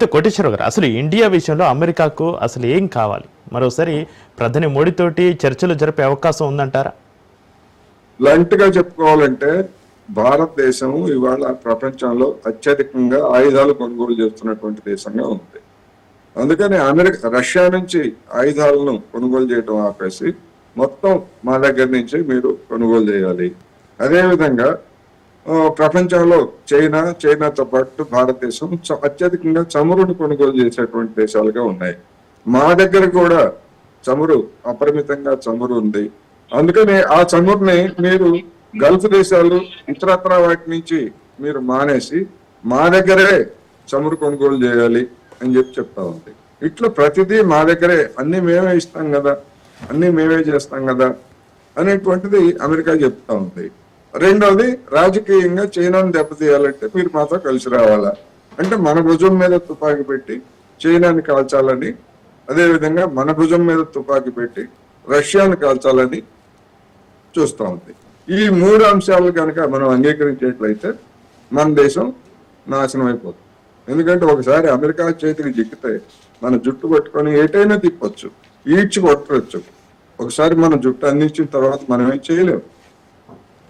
అయితే కోటేశ్వరరావు గారు, అసలు ఇండియా విషయంలో అమెరికాకు అసలు ఏం కావాలి? మరోసారి ప్రధాని మోడీతోటి చర్చలు జరిపే అవకాశం ఉందంటారా? గా చెప్పుకోవాలంటే భారతదేశం ఇవాళ ప్రపంచంలో అత్యధికంగా ఆయుధాలు కొనుగోలు చేస్తున్నటువంటి దేశంగా ఉంది. అందుకని రష్యా నుంచి ఆయుధాలను కొనుగోలు చేయడం ఆపేసి మొత్తం మా దగ్గర నుంచి మీరు కొనుగోలు చేయాలి. అదేవిధంగా ప్రపంచంలో చైనాతో పాటు భారతదేశం అత్యధికంగా చమురును కొనుగోలు చేసేటువంటి దేశాలుగా ఉన్నాయి. మా దగ్గర కూడా అపరిమితంగా చమురు ఉంది. అందుకని ఆ చమురుని మీరు గల్ఫ్ దేశాలు ఇతరత్ర వాటి నుంచి మీరు మానేసి మా దగ్గరే చమురు కొనుగోలు చేయాలి అని చెప్తా ఉంది. ఇట్లా ప్రతిదీ మా దగ్గరే, అన్ని మేమే ఇస్తాం కదా, అన్ని మేమే చేస్తాం కదా అనేటువంటిది అమెరికా చెప్తా ఉంది. రెండవది, రాజకీయంగా చైనాను దెబ్బతీయాలంటే మీరు మాతో కలిసి రావాలా అంటే మన భుజం మీద తుపాకీ పెట్టి చైనాని కాల్చాలని, అదేవిధంగా మన భుజం మీద తుపాకీ పెట్టి రష్యాను కాల్చాలని చూస్తూ ఉంది. ఈ మూడు అంశాలు కనుక మనం అంగీకరించేట్లయితే మన దేశం నాశనం అయిపోతుంది. ఎందుకంటే ఒకసారి అమెరికా చేతికి చిక్కితే మన జుట్టు పట్టుకొని ఏటైనా తిప్పొచ్చు, ఈడ్చి కొట్టవచ్చు. ఒకసారి మన జుట్టు అందించిన తర్వాత మనం ఏం చేయలేము.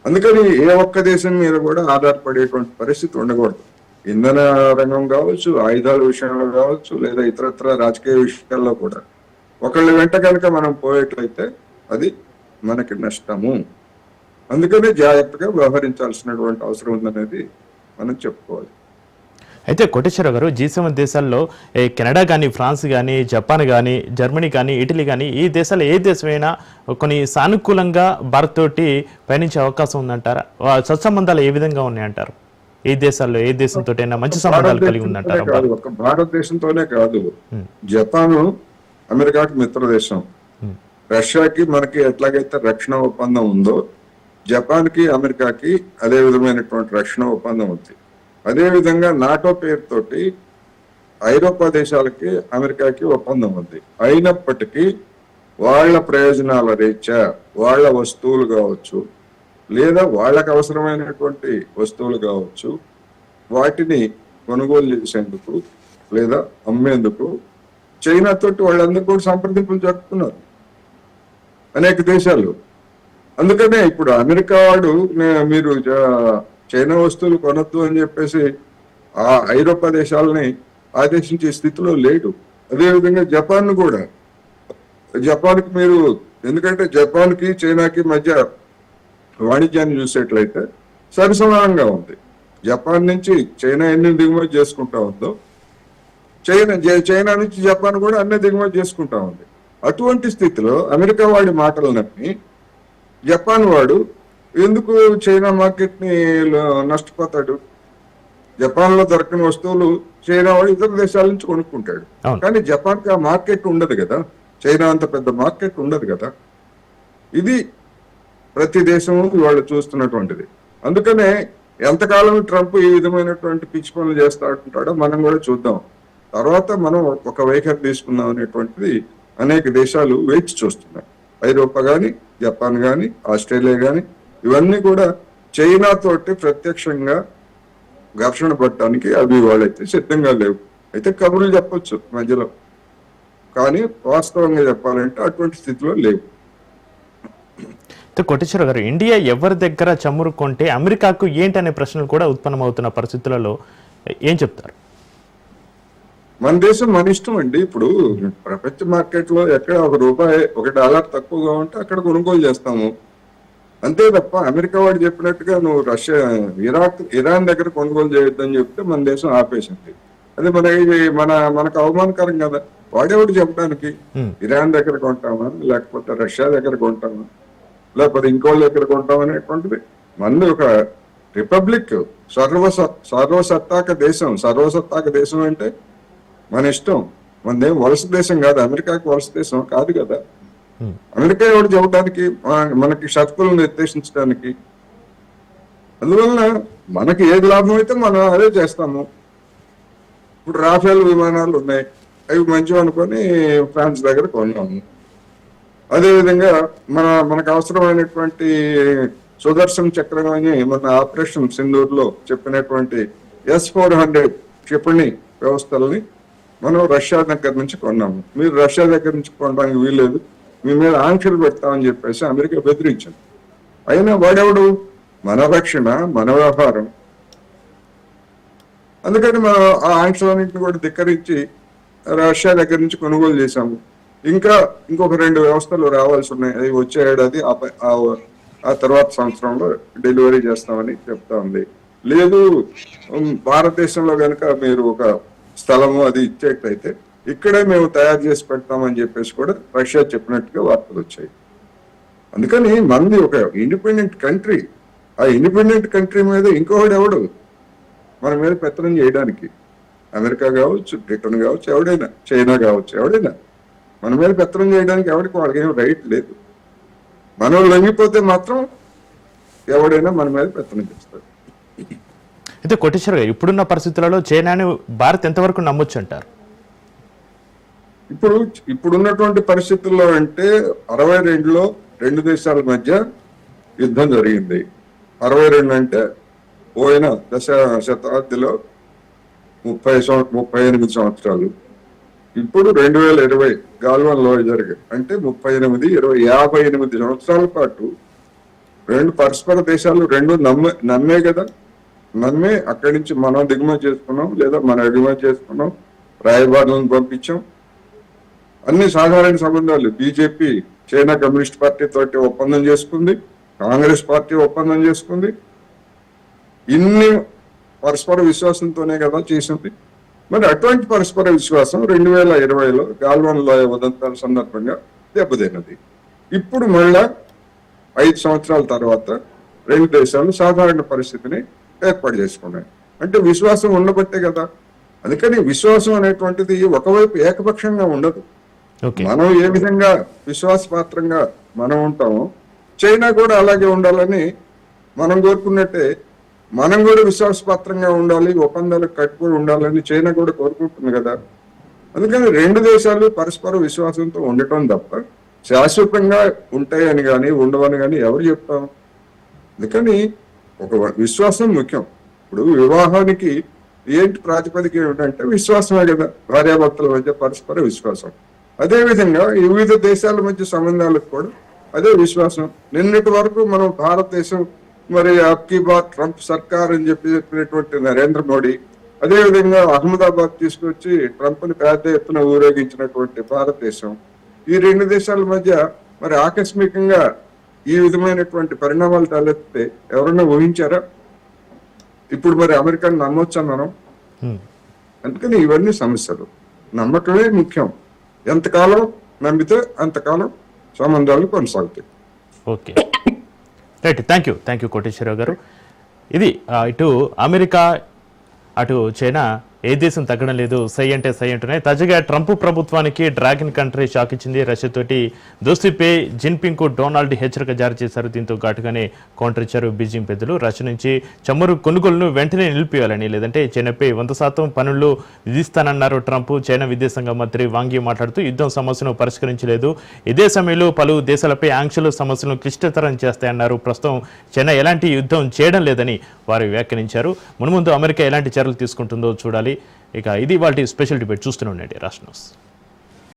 అందుకని ఏ ఒక్క దేశం మీద కూడా ఆధారపడేటువంటి పరిస్థితి ఉండకూడదు. ఇంధన రంగం కావచ్చు, ఆయుధాల విషయంలో కావచ్చు, లేదా ఇతరత్ర రాజకీయ విషయాల్లో కూడా ఒకళ్ళ వెంట కనుక మనం పోయేట్లయితే అది మనకి నష్టము. అందుకనే జాగ్రత్తగా వ్యవహరించాల్సినటువంటి అవసరం ఉందనేది మనం చెప్పుకోవాలి. అయితే కోటేశ్వరరావు గారు, G7 దేశాల్లో కెనడా కానీ, ఫ్రాన్స్ కానీ, జపాన్ కానీ, జర్మనీ కానీ, ఇటలీ కానీ, ఈ దేశాలు ఏ దేశమైనా కొన్ని సానుకూలంగా భారత్ తోటి పయనించే అవకాశం ఉందంటారా? సత్సంబంధాలు ఏ విధంగా ఉన్నాయంటారు? ఏ దేశాల్లో ఏ దేశంతో మంచి సంబంధాలు కలిగి ఉందంటారు? ఒక భారతదేశంతోనే కాదు, జపాన్ అమెరికాకి మిత్ర దేశం. రష్యాకి మనకి ఎట్లాగైతే రక్షణ ఒప్పందం ఉందో, జపాన్ కి అమెరికాకి అదే విధమైనటువంటి రక్షణ ఒప్పందం ఉంది. అదేవిధంగా నాటో పేరుతోటి ఐరోపా దేశాలకి అమెరికాకి ఒప్పందం ఉంది. అయినప్పటికీ వాళ్ళ ప్రయోజనాల రీత్యా వాళ్ళ వస్తువులు కావచ్చు, లేదా వాళ్ళకు అవసరమైనటువంటి వస్తువులు కావచ్చు, వాటిని కొనుగోలు చేసేందుకు లేదా అమ్మేందుకు చైనాతోటి వాళ్ళందరూ కూడా సంప్రదింపులు జరుపుతున్నారు అనేక దేశాలు. అందుకనే ఇప్పుడు అమెరికా వాడు మీరు చైనా వస్తువులు కొనొద్దు అని చెప్పేసి ఆ ఐరోపా దేశాలని ఆదేశించే స్థితిలో లేడు. అదేవిధంగా జపాన్ కూడా, జపాన్కి మీరు, ఎందుకంటే జపాన్కి చైనాకి మధ్య వాణిజ్యాన్ని చూసేట్లయితే సరిసమానంగా ఉంది. జపాన్ నుంచి చైనా ఎన్ని దిగుమతి చేసుకుంటా ఉందో, చైనా నుంచి జపాన్ కూడా అన్ని దిగుమతి చేసుకుంటా ఉంది. అటువంటి స్థితిలో అమెరికా వాడి మాటలు నమ్మి జపాన్ వాడు ఎందుకు చైనా మార్కెట్ ని నష్టపోతాడు? జపాన్ లో దొరకని వస్తువులు చైనా వాడు ఇతర దేశాల నుంచి కొనుక్కుంటాడు. కానీ జపాన్ కి ఆ మార్కెట్ ఉండదు కదా, చైనా అంత పెద్ద మార్కెట్ ఉండదు కదా. ఇది ప్రతి దేశము వాళ్ళు చూస్తున్నటువంటిది. అందుకనే ఎంతకాలం ట్రంప్ ఈ విధమైనటువంటి పిచ్చి పనులు చేస్తా ఉంటాడో మనం కూడా చూద్దాం. తర్వాత మనం ఒక వైఖరి తీసుకుందాం అనేటువంటిది అనేక దేశాలు వేచి చూస్తున్నాయి. ఐరోపా కానీ, జపాన్ కానీ, ఆస్ట్రేలియా కానీ, ఇవన్నీ కూడా చైనా తోటి ప్రత్యక్షంగా ఘర్షణ పడటానికి అవి వాళ్ళైతే సిద్ధంగా లేవు. అయితే కబుర్లు చెప్పొచ్చు మధ్యలో, కానీ వాస్తవంగా చెప్పాలంటే అటువంటి స్థితిలో లేవు. కోటేశ్వర గారు, ఇండియా ఎవరి దగ్గర చమురు కొంటే అమెరికాకు ఏంటనే ప్రశ్నలు కూడా ఉత్పన్నమవుతున్న పరిస్థితులలో ఏం చెప్తారు? మన దేశం మన ఇష్టం అండి. ఇప్పుడు ప్రపంచ మార్కెట్ లో ఎక్కడ $1 తక్కువగా ఉంటే అక్కడ కొనుగోలు చేస్తాము అంతే తప్ప అమెరికా వాడు చెప్పినట్టుగా నువ్వు ఇరాన్ దగ్గర కొనుగోలు చేయొద్దని చెప్తే మన దేశం ఆపేసింది. అది మనకు అవమానకరం కదా. వాడేవాడు చెప్పడానికి ఇరాన్ దగ్గర కొంటామా, లేకపోతే రష్యా దగ్గర కొంటామా, లేకపోతే ఇంకోళ్ళ దగ్గర కొంటామా అనేటువంటిది. మనది ఒక రిపబ్లిక్, సర్వసత్తాక దేశం అంటే మన ఇష్టం. మనదేం వలస దేశం కాదు, అమెరికాకి వలస దేశం కాదు కదా. అమెరికా ఎవరు చెప్పడానికి, మనకి షరతులను నిర్దేశించడానికి. అందువలన మనకి ఏది లాభం అయితే మనం అదే చేస్తాము. ఇప్పుడు రాఫేల్ విమానాలు ఉన్నాయి, అవి మంచివి అనుకొని ఫ్రాన్స్ దగ్గర కొన్నాము. అదేవిధంగా మనకు అవసరమైనటువంటి సుదర్శన్ చక్రం అని మన ఆపరేషన్ సింధూర్ లో చెప్పినటువంటి S-400 క్షిపణి వ్యవస్థలని మనం రష్యా దగ్గర నుంచి కొన్నాము, మీరు రష్యా దగ్గర నుంచి కొనడానికి వీల్లేదు, మీ మీద ఆంక్షలు పెడతామని చెప్పేసి అమెరికా బెదిరించింది. అయినా వాడెవడు? మన రక్షణ, మన వ్యవహారం. అందుకని మనం ఆ ఆంక్షలన్నింటిని కూడా ధిక్కరించి రష్యా దగ్గర నుంచి కొనుగోలు చేశాము. ఇంకొక 2 వ్యవస్థలు రావాల్సి ఉన్నాయి, అవి వచ్చే ఏడాది ఆ తర్వాత సంవత్సరంలో డెలివరీ చేస్తామని చెప్తా ఉంది. లేదు భారతదేశంలో కనుక మీరు ఒక స్థలము అది ఇచ్చేటైతే ఇక్కడే మేము తయారు చేసి పెడతామని చెప్పేసి కూడా రష్యా చెప్పినట్టుగా వార్తలు వచ్చాయి. అందుకని మనది ఒక ఇండిపెండెంట్ కంట్రీ. ఆ ఇండిపెండెంట్ కంట్రీ మీద ఇంకొకటి ఎవడు మన మీద పెత్తనం చేయడానికి? అమెరికా కావచ్చు, బ్రిటన్ కావచ్చు, ఎవడైనా, చైనా కావచ్చు, ఎవడైనా మన మీద పెత్తనం చేయడానికి ఎవరికి వాళ్ళకి ఏం రైట్ లేదు. మనం లొంగిపోతే మాత్రం ఎవడైనా మన మీద పెత్తనం చేస్తాడు. అయితే కోటేశ్వర గారు, ఇప్పుడున్న పరిస్థితులలో చైనాని భారత్ ఎంతవరకు నమ్మొచ్చు అంటారు? ఇప్పుడున్నటువంటి పరిస్థితుల్లో అంటే 62లో 2 దేశాల మధ్య యుద్ధం జరిగింది. 62 అంటే పోయిన శతాబ్దిలో 38 సంవత్సరాలు. ఇప్పుడు 2020 గాల్వన్ లో జరిగాయి అంటే 38, 20, 58 సంవత్సరాల పాటు పరస్పర దేశాలు నమ్మే కదా, నమ్మే అక్కడి నుంచి మనం దిగుమతి చేసుకున్నాం, లేదా మనం ఎగుమతి చేసుకున్నాం, రాయబారులను పంపించాం. అన్ని సాధారణ సంబంధాలు. బీజేపీ చైనా కమ్యూనిస్ట్ పార్టీ తోటి ఒప్పందం చేసుకుంది, కాంగ్రెస్ పార్టీ ఒప్పందం చేసుకుంది. ఇన్ని పరస్పర విశ్వాసంతోనే కదా చేసింది. మరి అటువంటి పరస్పర విశ్వాసం 2020లో గాల్వన్ లోయ ఉదంతాల సందర్భంగా దెబ్బతిన్నది. ఇప్పుడు మళ్ళా 5 సంవత్సరాల తర్వాత 2 దేశాలు సాధారణ పరిస్థితిని ఏర్పాటు చేసుకున్నాయి. అంటే విశ్వాసం ఉండబట్టే కదా. అందుకని విశ్వాసం అనేటువంటిది ఒకవైపు ఏకపక్షంగా ఉండదు. మనం ఏ విధంగా విశ్వాసపాత్రంగా మనం ఉంటామో చైనా కూడా అలాగే ఉండాలని మనం కోరుకున్నట్టే మనం కూడా విశ్వాసపాత్రంగా ఉండాలి, ఒప్పందాలకు కట్టుబడి ఉండాలని చైనా కూడా కోరుకుంటుంది కదా. అందుకని 2 దేశాలు పరస్పర విశ్వాసంతో ఉండటం తప్ప శాశ్వతంగా ఉంటాయని కానీ ఉండవని కానీ ఎవరు చెప్తాం? అందుకని ఒక విశ్వాసం ముఖ్యం. ఇప్పుడు వివాహానికి ఏంటి ప్రాతిపదిక ఏమిటంటే విశ్వాసమే కదా, భార్యాభర్తల మధ్య పరస్పర విశ్వాసం. అదేవిధంగా వివిధ దేశాల మధ్య సంబంధాలకు కూడా అదే విశ్వాసం. నిన్నటి వరకు మనం భారతదేశం మరి అబ్కీ బార్ ట్రంప్ సర్కార్ అని చెప్పినటువంటి నరేంద్ర మోడీ, అదేవిధంగా అహ్మదాబాద్ తీసుకొచ్చి ట్రంప్ని పెద్ద ఎత్తున ఊరేగించినటువంటి భారతదేశం, ఈ 2 దేశాల మధ్య మరి ఆకస్మికంగా ఈ విధమైనటువంటి పరిణామాలు తలెత్తితే ఎవరైనా ఊహించారా? ఇప్పుడు మరి అమెరికాను నమ్మొచ్చా మనం? అందుకని ఇవన్నీ సమస్యలు. నమ్మటమే ముఖ్యం. ఎంతకాలం నమ్మితే అంతకాలం సంబంధాలు కొనసాగుతాయి. Okay, right. Thank you Koteswararao గారు. ఇది ఇటు అమెరికా అటు చైనా ఏ దేశం తగ్గడం లేదు, సై అంటే సై అంటున్నాయి. తాజాగా ట్రంప్ ప్రభుత్వానికి డ్రాగన్ కంట్రీ షాక్ ఇచ్చింది. రష్యాతోటి దోస్తీపై జిన్పింగ్ కు డొనాల్డ్ హెచ్చరిక జారీ చేశారు. దీంతో ఘాటుగానే కౌంటర్ ఇచ్చారు బీజింగ్ పెద్దలు. రష్యా నుంచి చమురు కొనుగోలును వెంటనే నిలిపివేయాలని, లేదంటే చైనాపై 100% పన్నులు విధిస్తానన్నారు ట్రంప్. చైనా విదేశాంగ మంత్రి వాంగ్ యీ మాట్లాడుతూ యుద్ధం సమస్యను పరిష్కరించలేదు, ఇదే సమయంలో పలు దేశాలపై ఆంక్షలు సమస్యలను క్లిష్టతరం చేస్తాయన్నారు. ప్రస్తుతం చైనా ఎలాంటి యుద్ధం చేయడం లేదని వారు వ్యాఖ్యానించారు. మున్ముందు అమెరికా ఎలాంటి చర్యలు తీసుకుంటుందో చూడాలి. ఇక ఇది వాటి స్పెషల్ డిబేట్. చూస్తూనే ఉండండి రాష్ట్ర న్యూస్.